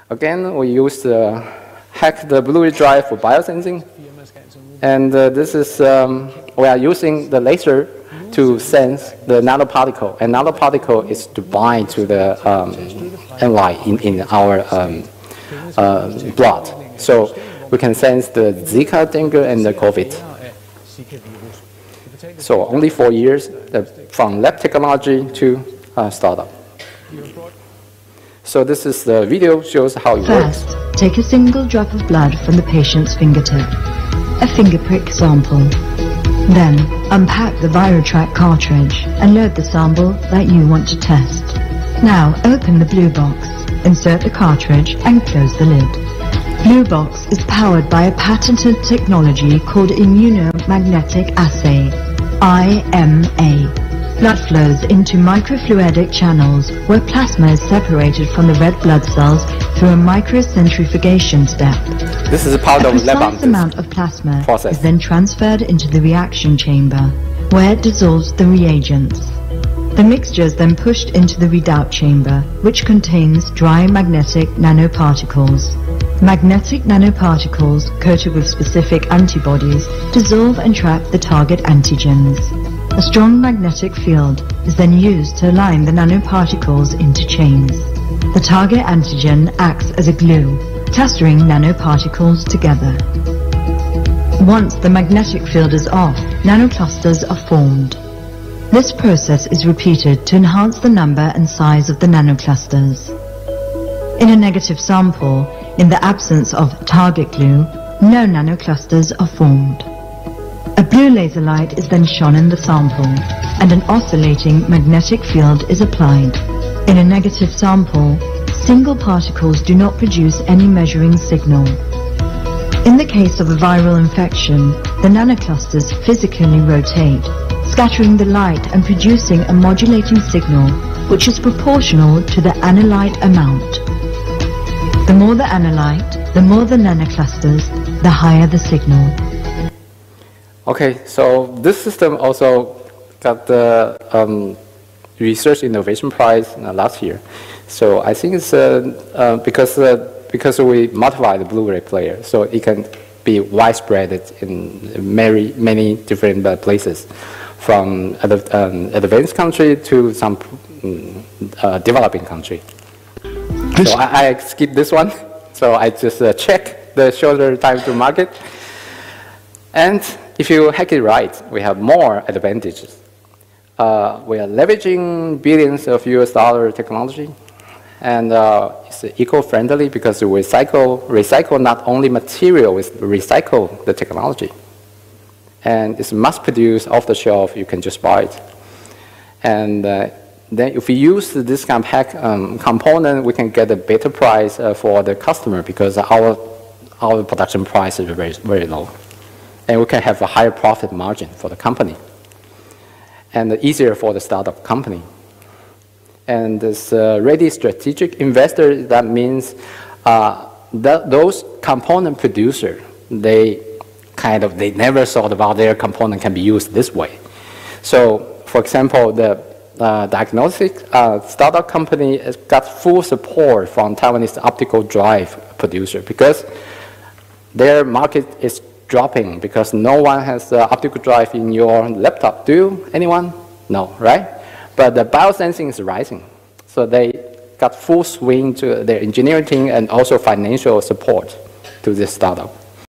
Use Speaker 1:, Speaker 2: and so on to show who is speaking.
Speaker 1: Again, we use hack the Blu-ray drive for biosensing. And this is, we are using the laser to sense the nanoparticle. And nanoparticle is to bind to the enzyme in our blood. So we can sense the Zika Denge and the Covid. So only 4 years from lab technology to startup. So this is the video, shows how it works.
Speaker 2: First, take a single drop of blood from the patient's fingertip, a finger prick sample. Then, unpack the ViroTrack cartridge and load the sample that you want to test. Now, open the blue box, insert the cartridge and close the lid. Blue box is powered by a patented technology called immunomagnetic assay, IMA. Blood flows into microfluidic channels where plasma is separated from the red blood cells through a microcentrifugation step.
Speaker 1: This is a part of the lab
Speaker 2: precise amount of plasma is then transferred into the reaction chamber, where it dissolves the reagents. The mixture is then pushed into the readout chamber, which contains dry magnetic nanoparticles. Magnetic nanoparticles, coated with specific antibodies, dissolve and trap the target antigens. A strong magnetic field is then used to align the nanoparticles into chains. The target antigen acts as a glue, clustering nanoparticles together. Once the magnetic field is off, nanoclusters are formed. This process is repeated to enhance the number and size of the nanoclusters. In a negative sample, in the absence of target glue, no nanoclusters are formed. A blue laser light is then shone in the sample, and an oscillating magnetic field is applied. In a negative sample, single particles do not produce any measuring signal. In the case of a viral infection, the nanoclusters physically rotate, scattering the light and producing a modulating signal which is proportional to the analyte amount. The more the analyte, the more the nanoclusters, the higher the signal.
Speaker 1: Okay, so this system also got the Research Innovation Prize last year. So I think it's because we modify the Blu-ray player, so it can be widespread in many different places, from advanced country to some developing country. So I skip this one. So I just check the shorter time to market. And if you hack it right, we have more advantages. We are leveraging billions of US dollar technology, and it's eco-friendly because we recycle not only material, we recycle the technology. And it's mass-produced, off-the-shelf, you can just buy it. And then if we use this kind of hack component, we can get a better price for the customer because our production price is very low. And we can have a higher profit margin for the company. And easier for the startup company. And this ready strategic investor, that means those component producers, they never thought about their component can be used this way. So, for example, the diagnostic startup company has got full support from Taiwanese optical drive producer because their market is dropping because no one has optical drive in your laptop. Do you? Anyone? No, right? But the biosensing is rising. So they got full swing to their engineering team and also financial support to this startup.